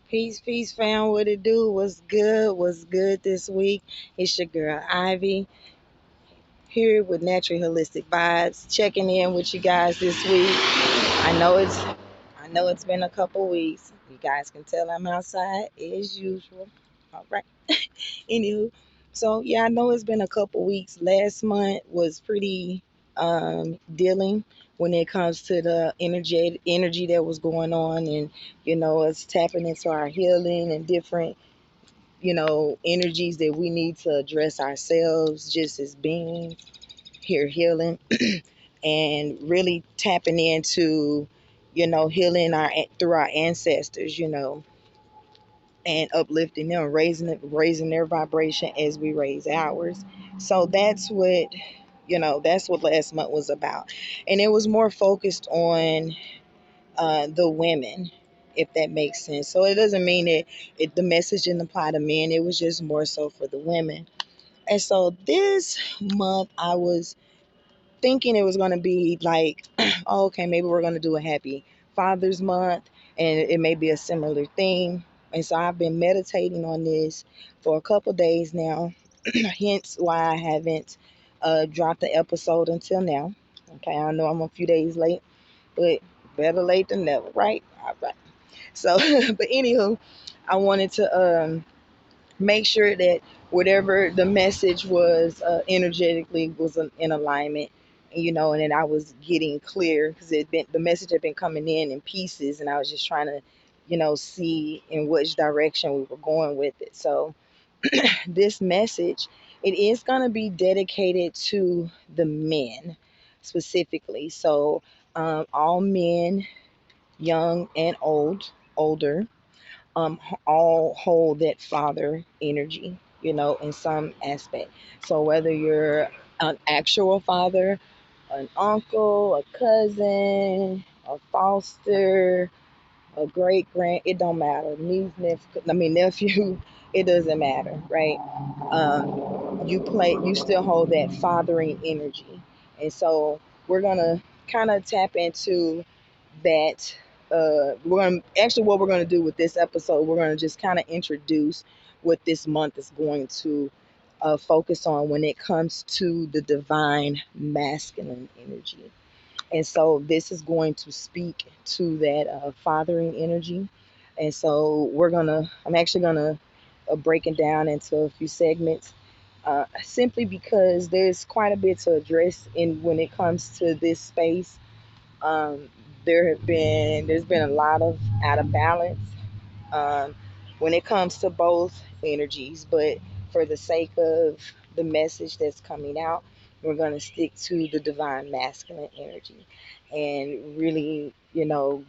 Peace, peace, fam. What it do? What's good? What's good this week? It's your girl Ivy here with Natural Holistic Vibes, checking in with you guys this week. I know it's been a couple weeks. You guys can tell I'm outside as usual. All right. Anywho, so yeah, I know it's been a couple weeks. Last month was pretty dealing when it comes to the energy that was going on, and it's tapping into our healing and different energies that we need to address ourselves just as beings here healing and really tapping into healing our through our ancestors, and uplifting them, raising their vibration as we raise ours. So that's what last month was about, and it was more focused on the women, if that makes sense. So it doesn't mean that the message didn't apply to men. It was just more so for the women. And so this month I was thinking it was going to be like, oh, okay, maybe we're going to do a happy Father's Month, and it may be a similar thing. And so I've been meditating on this for a couple days now, hence why I haven't dropped the episode until now. Okay, I know I'm a few days late, but better late than never, right? All right. So, but anywho, I wanted to make sure that whatever the message was energetically was in alignment, and then I was getting clear because the message had been coming in pieces, and I was just trying to, see in which direction we were going with it. So this message, it is going to be dedicated to the men specifically. So all men, young and older, all hold that father energy, in some aspect. So whether you're an actual father, an uncle, a cousin, a foster, a great grand, it don't matter. Niece, nephew, it doesn't matter, right? You still hold that fathering energy, and so we're gonna kind of tap into that. We're gonna actually what we're gonna do with this episode. We're gonna just kind of introduce what this month is going to focus on when it comes to the divine masculine energy. And so this is going to speak to that fathering energy. And so I'm actually gonna break it down into a few segments, simply because there's quite a bit to address in when it comes to this space. um, there's been a lot of out of balance um, when it comes to both energies, but for the sake of the message that's coming out, we're going to stick to the divine masculine energy and really,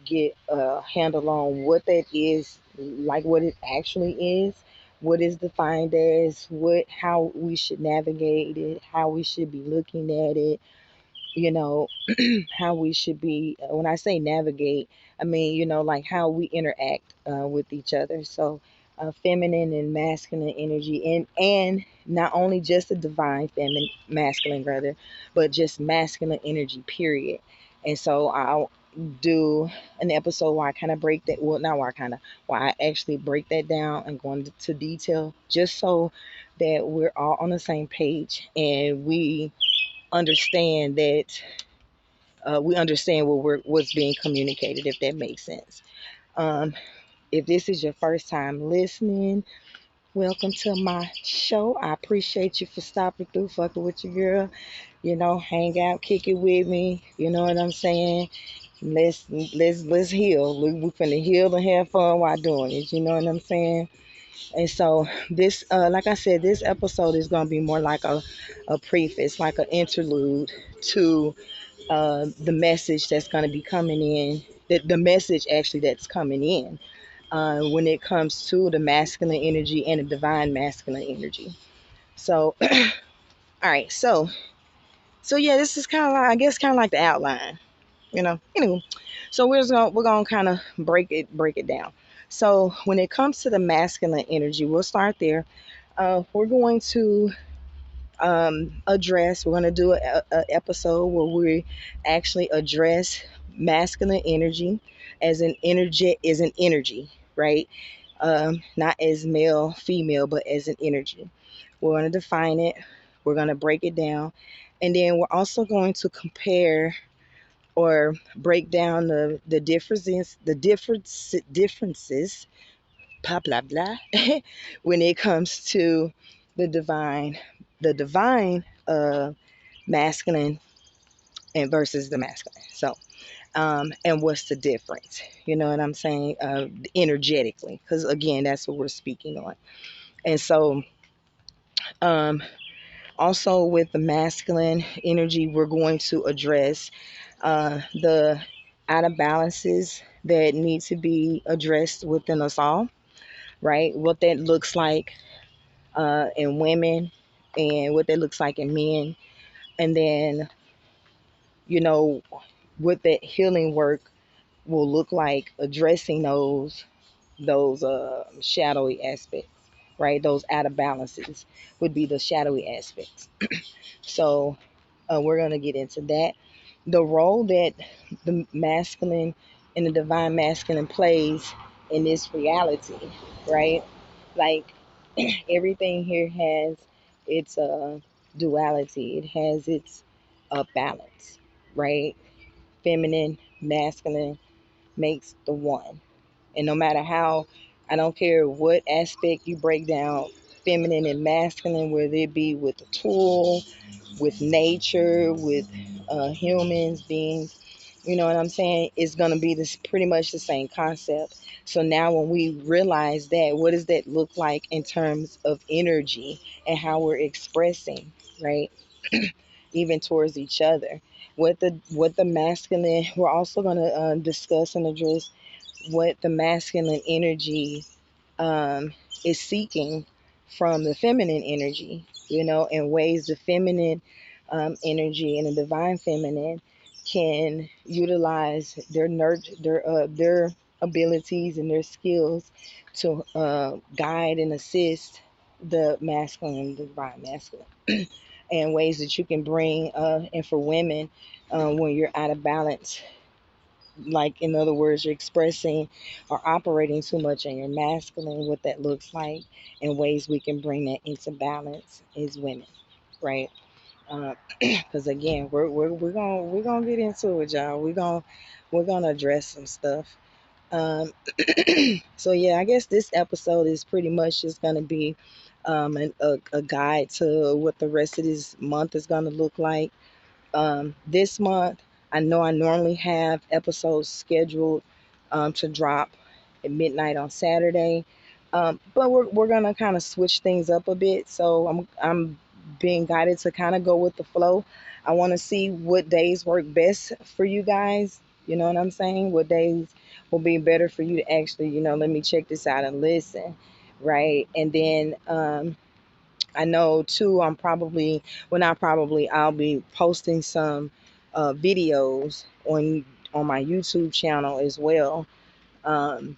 get a handle on what that is, like what it actually is, what is defined as, how we should navigate it, how we should be looking at it, you know, how we should be. When I say navigate, I mean, like how we interact with each other. So, feminine and masculine energy, and not only just the divine feminine, masculine rather, but just masculine energy, period. And so I'll do an episode where I kind of break that. Well, not where I kind of, where I actually break that down and go into detail, just so that we're all on the same page and understand that we understand what's being communicated, if that makes sense. Um, if this is your first time listening, welcome to my show. I appreciate you for stopping through, fucking with your girl. Hang out, kick it with me. You know what I'm saying? Let's heal. We finna heal and have fun while doing it. You know what I'm saying? And so this, like I said, this episode is gonna be more like a preface, like an interlude to the message that's going to be coming in, the message actually that's coming in when it comes to the masculine energy and the divine masculine energy. So, all right, so yeah, this is kind of like, I guess, kind of like the outline, Anyway, so we're gonna kind of break it down. So when it comes to the masculine energy, we'll start there. We're going to we're going to do a episode where we actually address masculine energy as an energy, right? not as male, female, but as an energy. We're going to define it, we're going to break it down, and then we're also going to compare or break down the differences, blah blah blah, when it comes to the divine, the divine masculine and versus the masculine. So, and what's the difference? You know what I'm saying? Energetically, because again, that's what we're speaking on. And so, um, also with the masculine energy, we're going to address the out of balances that need to be addressed within us all, right? What that looks like in women and what that looks like in men. And then, you know, what that healing work will look like addressing those shadowy aspects, right? Those out of balances would be the shadowy aspects. So we're going to get into that. The role that the masculine and the divine masculine plays in this reality, right? Like everything here has its duality, it has its balance, right? Feminine, masculine makes the one. And no matter how, I don't care what aspect you break down, feminine and masculine, whether it be with a tool, with nature, with humans, beings, you know what I'm saying? It's going to be this pretty much the same concept. So now when we realize that, what does that look like in terms of energy and how we're expressing, right? Even towards each other. What the masculine, we're also going to discuss and address what the masculine energy um, is seeking from the feminine energy, and ways the feminine energy and the divine feminine can utilize their abilities and their skills to guide and assist the masculine and the divine masculine, and ways that you can bring, and for women, when you're out of balance, like in other words, you're expressing or operating too much in your masculine, what that looks like, and ways we can bring that into balance as women, right? Because again, we're gonna get into it, y'all. We're gonna address some stuff. Um, so yeah, I guess this episode is pretty much just gonna be a guide to what the rest of this month is gonna look like. This month, I know I normally have episodes scheduled to drop at midnight on Saturday, but we're gonna kind of switch things up a bit. So I'm being guided to kind of go with the flow. I want to see what days work best for you guys. You know what I'm saying? What days will be better for you to actually, let me check this out and listen, right? And then I know too, well, not probably, I'll be posting some videos on my YouTube channel as well, um,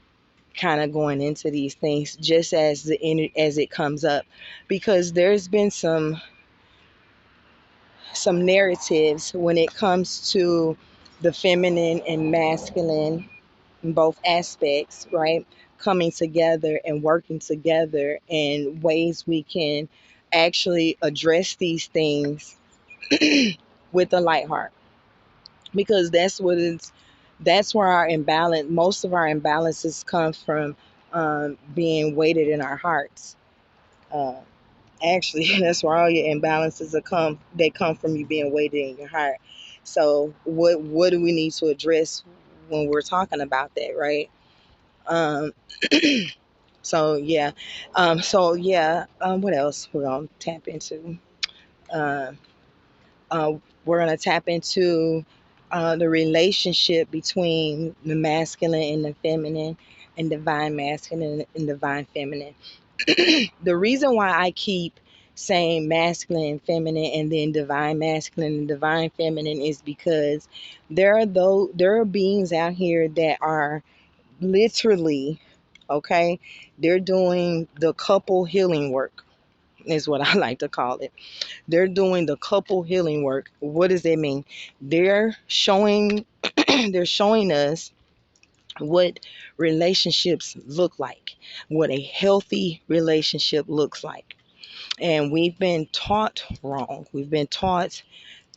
kind of going into these things just as it comes up, because there's been some narratives when it comes to the feminine and masculine in both aspects, right? Coming together and working together, and ways we can actually address these things with a light heart, because that's where our imbalance, most of our imbalances come from, being weighted in our hearts. Uh, Actually, that's where all your imbalances they come from you being weighted in your heart. So what do we need to address when we're talking about that, right? Um, so yeah, what else we're gonna tap into? Uh, uh, we're gonna tap into the relationship between the masculine and the feminine, and divine masculine and divine feminine. The reason why I keep saying masculine and feminine and then divine masculine and divine feminine is because there are beings out here that are literally, okay, they're doing the couple healing work, is what I like to call it. They're doing the couple healing work. What does that mean? They're showing they're showing us what relationships look like, what a healthy relationship looks like. And we've been taught wrong. We've been taught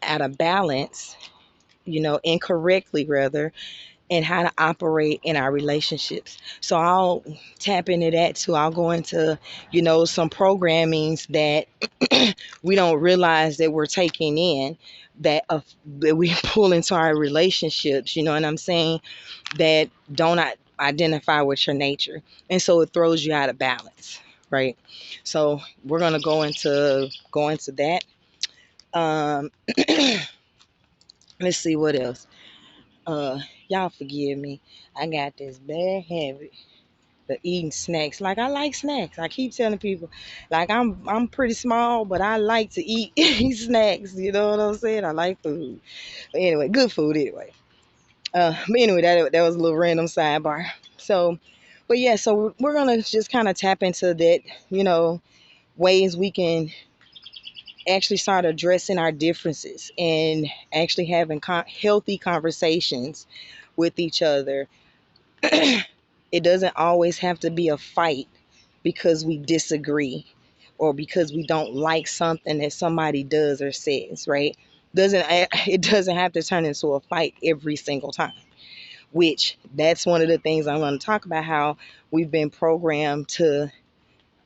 out of balance, incorrectly rather, and how to operate in our relationships. So I'll tap into that too. I'll go into, some programmings that we don't realize that we're taking in, that we pull into our relationships, you know what I'm saying, that don't identify with your nature. And so it throws you out of balance, right? So we're going to go into that. Um, let's see what else. Y'all forgive me. I got this bad habit of eating snacks. Like, I like snacks. I keep telling people, like, I'm pretty small, but I like to eat eat snacks. You know what I'm saying? I like food. But anyway, good food anyway. But anyway, that was a little random sidebar. So, but yeah, so we're gonna just kind of tap into that, ways we can actually start addressing our differences and actually having healthy conversations with each other. It doesn't always have to be a fight because we disagree or because we don't like something that somebody does or says, right? Doesn't It doesn't have to turn into a fight every single time. Which that's one of the things I'm going to talk about, how we've been programmed to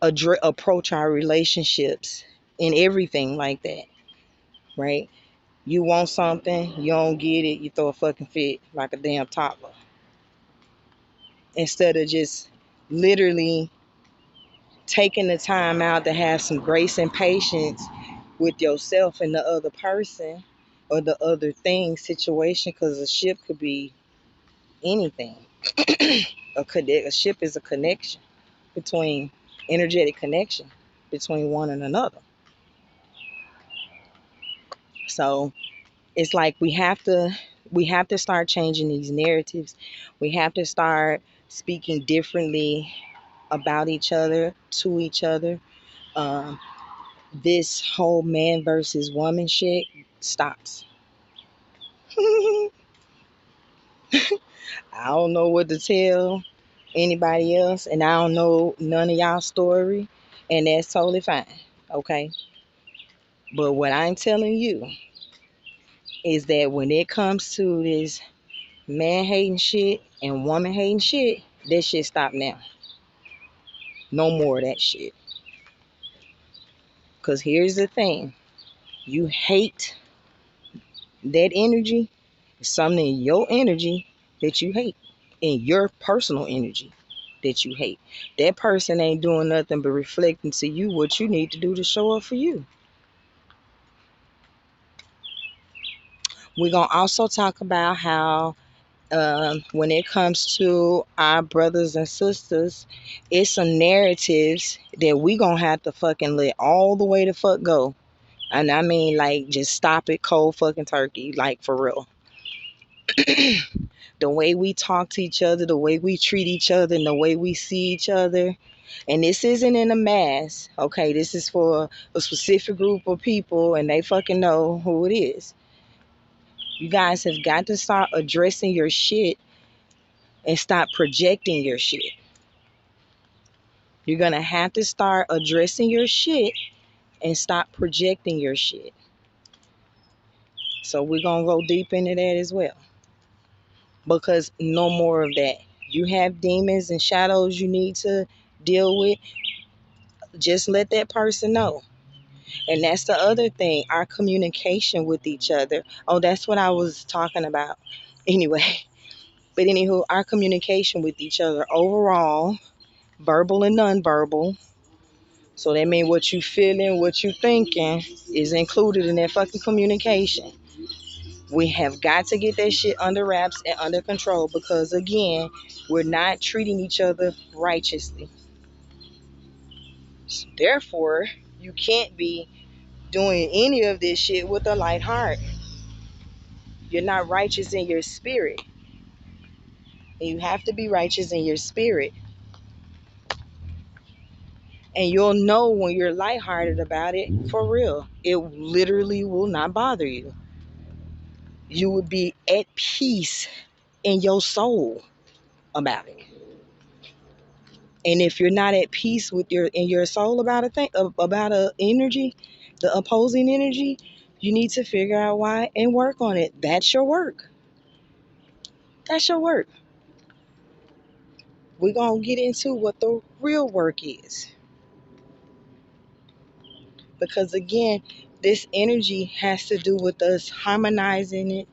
approach our relationships and everything like that, right? You want something, you don't get it, you throw a fucking fit like a damn toddler. Instead of just literally taking the time out to have some grace and patience with yourself and the other person or the other thing, situation, because a ship could be anything. A ship is a connection between energetic connection between one and another. So it's like we have to start changing these narratives. We have to start speaking differently about each other, to each other. Um, this whole man versus woman shit stops. I don't know what to tell anybody else, and I don't know none of y'all story, and that's totally fine. Okay. But what I'm telling you is that when it comes to this man hating shit and woman hating shit, that shit stop now. No more of that shit. Because here's the thing, you hate that energy, something in your energy that you hate, in your personal energy that you hate. That person ain't doing nothing but reflecting to you what you need to do to show up for you. We're going to also talk about how when it comes to our brothers and sisters, it's some narratives that we gonna have to fucking let all the way to fuck go. And I mean, like, just stop it cold fucking turkey, like, for real. The way we talk to each other, the way we treat each other, and the way we see each other. And this isn't in a mass, okay? This is for a specific group of people, and they fucking know who it is. You guys have got to start addressing your shit and stop projecting your shit. You're going to have to start addressing your shit and stop projecting your shit. So we're going to go deep into that as well. Because no more of that. You have demons and shadows you need to deal with. Just let that person know. And that's the other thing, our communication with each other. Oh, that's what I was talking about. Anyway, but anywho, our communication with each other overall, verbal and nonverbal. So that means what you feeling, what you thinking is included in that fucking communication. We have got to get that shit under wraps and under control, because again, we're not treating each other righteously. Therefore, you can't be doing any of this shit with a light heart. You're not righteous in your spirit. And you have to be righteous in your spirit. And you'll know when you're lighthearted about it, for real. It literally will not bother you. You would be at peace in your soul. about it. And if you're not at peace with your soul about a thing, about a energy, the opposing energy, you need to figure out why and work on it. That's your work. That's your work. We're gonna get into what the real work is, because again, this energy has to do with us harmonizing it,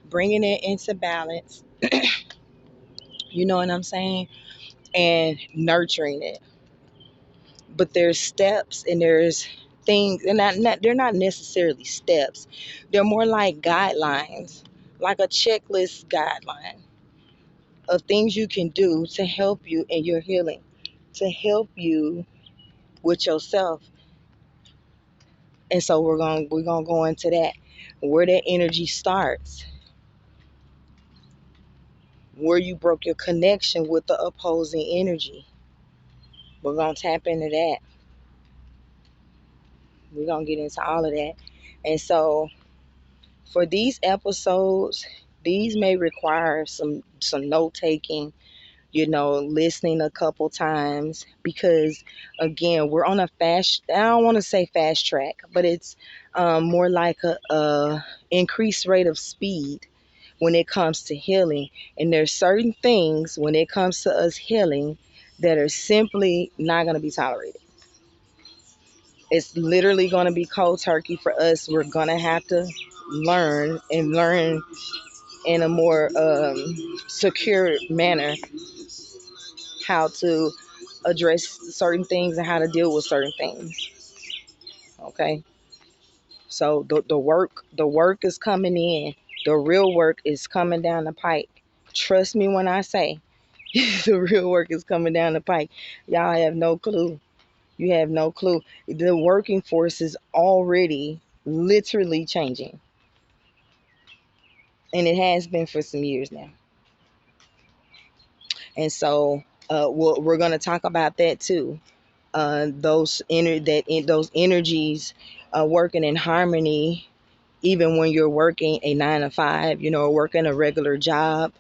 bringing it into balance. You know what I'm saying? And nurturing it. But there's steps and there's things, and they're not necessarily steps. They're more like guidelines, like a checklist guideline of things you can do to help you in your healing, to help you with yourself. And so we're gonna go into that, where that energy starts, where you broke your connection with the opposing energy. We're gonna tap into that. We're gonna get into all of that. And so for these episodes, these may require some note taking, listening a couple times, because again, we're on a fast, I don't want to say fast track, but it's more like a increased rate of speed when it comes to healing. And there's certain things when it comes to us healing that are simply not going to be tolerated. It's literally going to be cold turkey for us. We're going to have to learn in a more secure manner how to address certain things and how to deal with certain things. Okay. So the work is coming in. The real work is coming down the pike. Trust me when I say the real work is coming down the pike. Y'all have no clue. You have no clue. The working force is already literally changing. And it has been for some years now. And so we're going to talk about that too. Those energies working in harmony, even when you're working a 9 to 5, or working a regular job,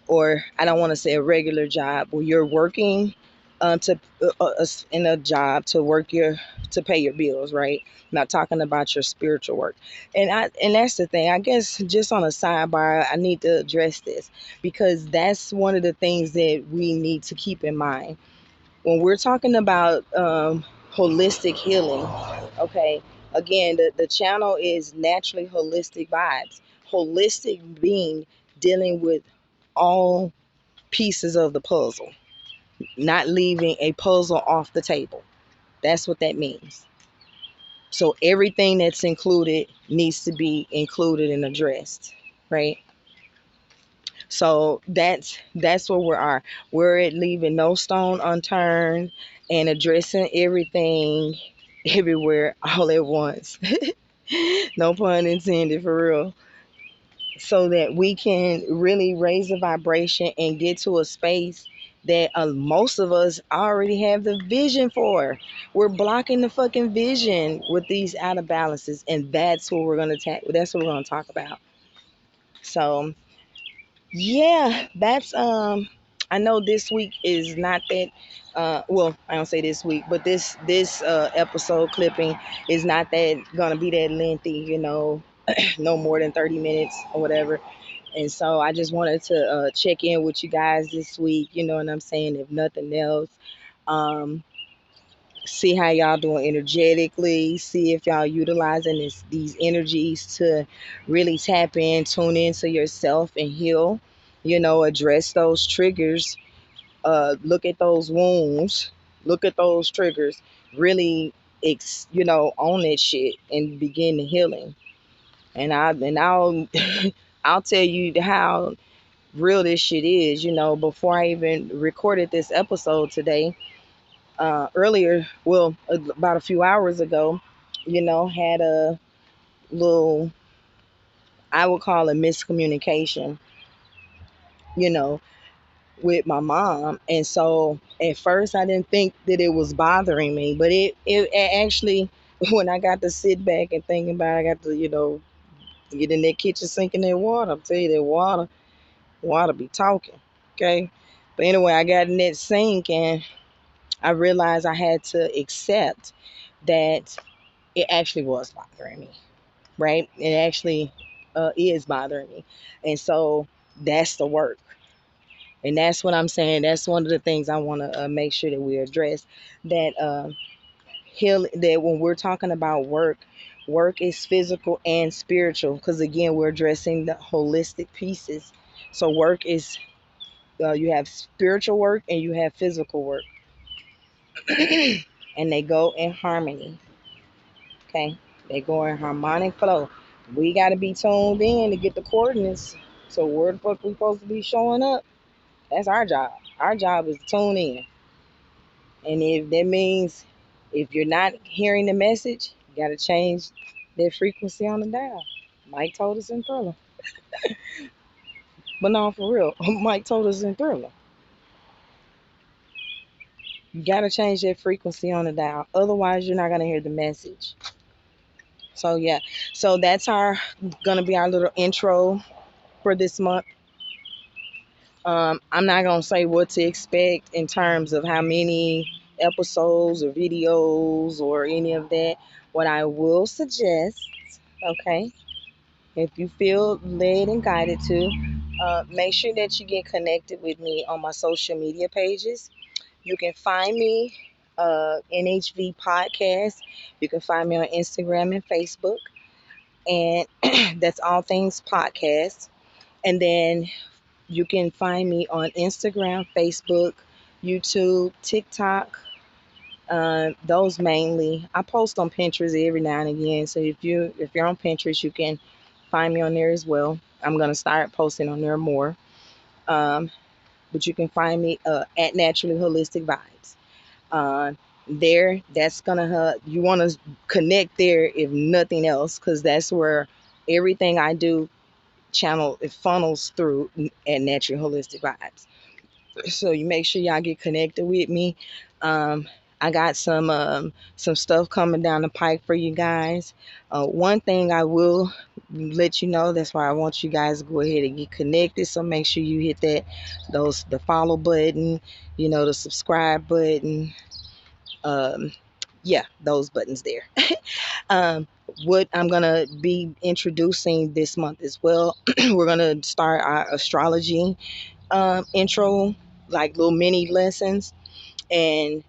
or I don't want to say a regular job, where you're working to in a job to pay your bills, right? I'm not talking about your spiritual work. And that's the thing. I guess just on a sidebar, I need to address this, because that's one of the things that we need to keep in mind when we're talking about holistic healing. Okay, again, the channel is naturally holistic vibes. Holistic being dealing with all pieces of the puzzle, not leaving a puzzle off the table. That's what that means. So everything that's included needs to be included and addressed, right? So that's where we are. We're at leaving no stone unturned and addressing everything everywhere all at once. No pun intended, for real. So that we can really raise the vibration and get to a space that most of us already have the vision for. We're blocking the fucking vision with these out of balances, and that's what we're gonna that's what we're gonna talk about. So yeah, that's I know this week is not that well, I don't say this week, but this episode clipping is not that gonna be that lengthy, no more than 30 minutes or whatever. And so I just wanted to check in with you guys this week, you know what I'm saying, if nothing else. Um, See how y'all doing energetically, see if y'all utilizing these energies to really tap in, tune into yourself and heal, address those triggers, look at those wounds, look at those triggers, really own that shit and begin the healing. And I'll I'll tell you how real this shit is. Before I even recorded this episode today, earlier, well, about a few hours ago, had a little, I would call it miscommunication, you know, with my mom. And so at first I didn't think that it was bothering me, but it actually, when I got to sit back and think about it, I got to, get in that kitchen sink in that water. I'm tell you, that water be talking. Okay. But anyway, I got in that sink and I realized I had to accept that it actually was bothering me, right? It actually is bothering me. And so that's the work. And that's what I'm saying. That's one of the things I want to make sure that we address. That heal that when we're talking about work, work is physical and spiritual. Because again, we're addressing the holistic pieces. So work is you have spiritual work and you have physical work, and they go in harmony. Okay, they go in harmonic flow. We got to be tuned in to get the coordinates. So where the fuck we supposed to be showing up? That's our job. Our job is to tune in. And if that means if you're not hearing the message, you got to change that frequency on the dial. Mike told us in Thriller. But no, for real, Mike told us in Thriller. You got to change that frequency on the dial. Otherwise, you're not going to hear the message. So, yeah. So, that's our going to be our little intro for this month. I'm not going to say what to expect in terms of how many episodes or videos or any of that. What I will suggest, okay, if you feel led and guided to, make sure that you get connected with me on my social media pages. You can find me, NHV Podcast. You can find me on Instagram and Facebook. And that's all things podcast. And then you can find me on Instagram, Facebook, YouTube, TikTok. Those mainly. I post on Pinterest every now and again. So if you're on Pinterest, you can find me on there as well. I'm gonna start posting on there more. Um, but you can find me at Naturally Holistic Vibes. Uh, that's gonna you want to connect there if nothing else, because that's where everything I do channel it funnels through at Natural Holistic Vibes. So you make sure y'all get connected with me. I got some stuff coming down the pike for you guys. One thing I will let you know, that's why I want you guys to go ahead and get connected. So make sure you hit the follow button, the subscribe button. Um, yeah, those buttons there. um, what I'm gonna be introducing this month as well. We're gonna start our astrology intro, like little mini lessons, and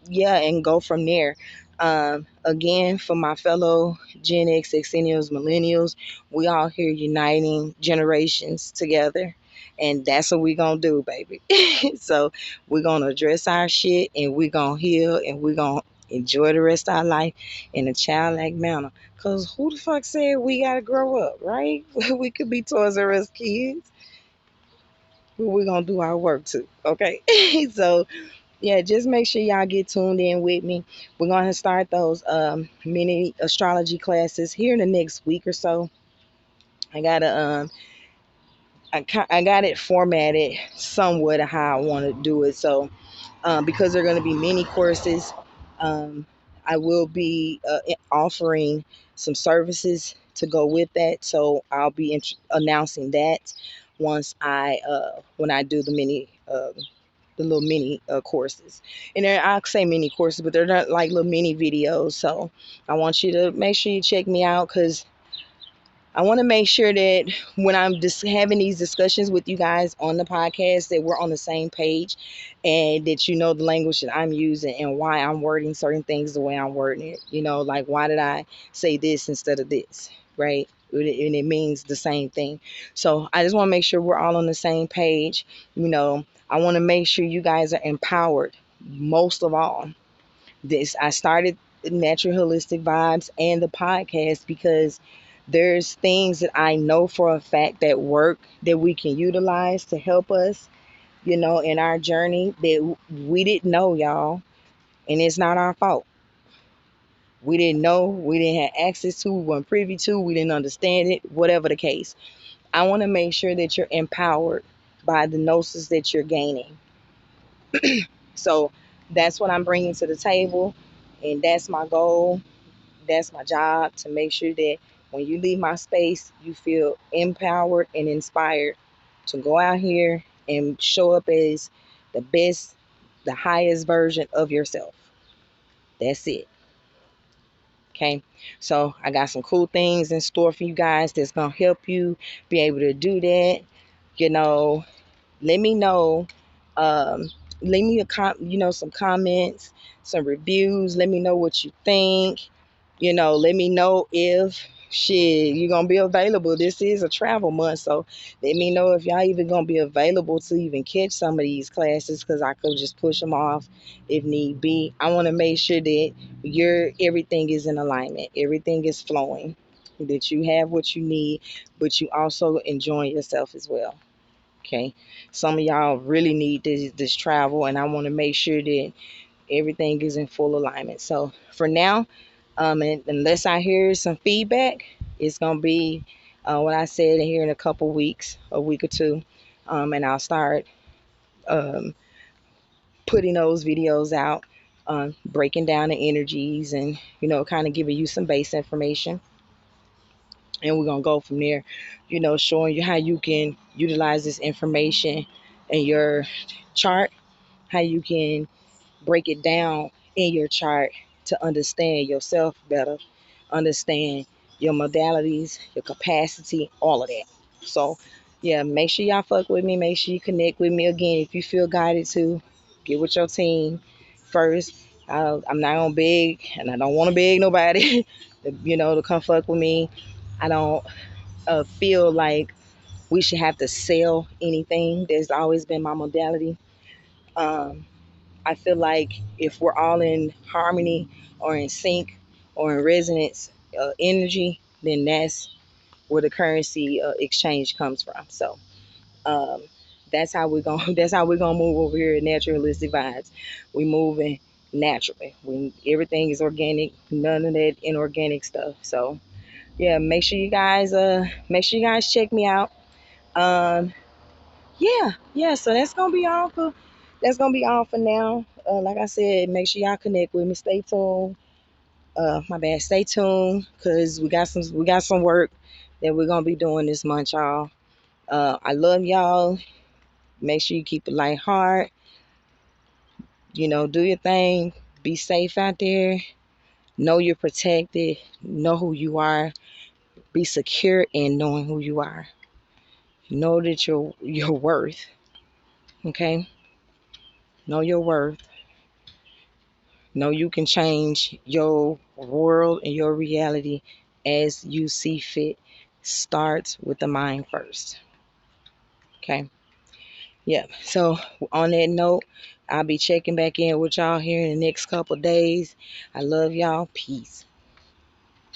yeah, and go from there. Again, for my fellow Gen X, Xennials, Millennials, we all here uniting generations together. And that's what we gonna do, baby. So we're gonna address our shit and we're gonna heal and we're gonna enjoy the rest of our life in a childlike manner. Cause who the fuck said we gotta grow up, right? We could be Toys R Us kids, but we're gonna do our work too. Okay. So yeah, just make sure y'all get tuned in with me. We're going to start those mini astrology classes here in the next week or so. I gotta I got it formatted somewhat of how I want to do it. So because they're going to be mini courses, um, I will be offering some services to go with that. So I'll be announcing that once when I do the little mini courses. And I'll say mini courses, but they're not like little mini videos. So I want you to make sure you check me out, because I want to make sure that when I'm just having these discussions with you guys on the podcast, that we're on the same page and that you know the language that I'm using and why I'm wording certain things the way I'm wording it. Like why did I say this instead of this, right? And it means the same thing. So I just want to make sure we're all on the same page. I want to make sure you guys are empowered most of all. I started Natural Holistic Vibes and the podcast because there's things that I know for a fact that work that we can utilize to help us, in our journey that we didn't know, y'all. And it's not our fault. We didn't know, we didn't have access to, we weren't privy to, we didn't understand it, whatever the case. I want to make sure that you're empowered by the gnosis that you're gaining. So that's what I'm bringing to the table, and that's my goal. That's my job, to make sure that when you leave my space, you feel empowered and inspired to go out here and show up as the best, the highest version of yourself. That's it. Okay. So I got some cool things in store for you guys that's going to help you be able to do that. You know, let me know. Um, leave me some comments, some reviews. Let me know what you think. Let me know if you're gonna be available. This is a travel month, so let me know if y'all even gonna be available to even catch some of these classes, because I could just push them off if need be. I want to make sure that your everything is in alignment, everything is flowing, that you have what you need, but you also enjoying yourself as well. Okay, some of y'all really need this travel, and I want to make sure that everything is in full alignment. So for now, and unless I hear some feedback, it's gonna be what I said here in a couple weeks, a week or two, and I'll start um, putting those videos out, breaking down the energies, and kind of giving you some base information, and we're gonna go from there. Showing you how you can utilize this information in your chart, how you can break it down in your chart to understand yourself better, understand your modalities, your capacity, all of that. So, yeah, make sure y'all fuck with me. Make sure you connect with me again if you feel guided to. Get with your team first. I'm not gonna beg, and I don't want to beg nobody, to come fuck with me. I don't feel like we should have to sell anything. That's always been my modality. Um, I feel like if we're all in harmony or in sync or in resonance energy, then that's where the currency exchange comes from. So um, that's how we're gonna that's how we're gonna move over here at Naturalistic Vibes. We moving naturally. Everything is organic, none of that inorganic stuff. So yeah, make sure you guys check me out. Um, yeah. So that's gonna be all for now. Like I said, make sure y'all connect with me. Stay tuned. My bad. Stay tuned, cause we got some work that we're gonna be doing this month, y'all. I love y'all. Make sure you keep a light heart. Do your thing. Be safe out there. Know you're protected. Know who you are. Be secure in knowing who you are. Know that your worth. Okay. Know your worth. Know you can change your world and your reality as you see fit. Start with the mind first. Okay. Yeah. So on that note, I'll be checking back in with y'all here in the next couple days. I love y'all. Peace.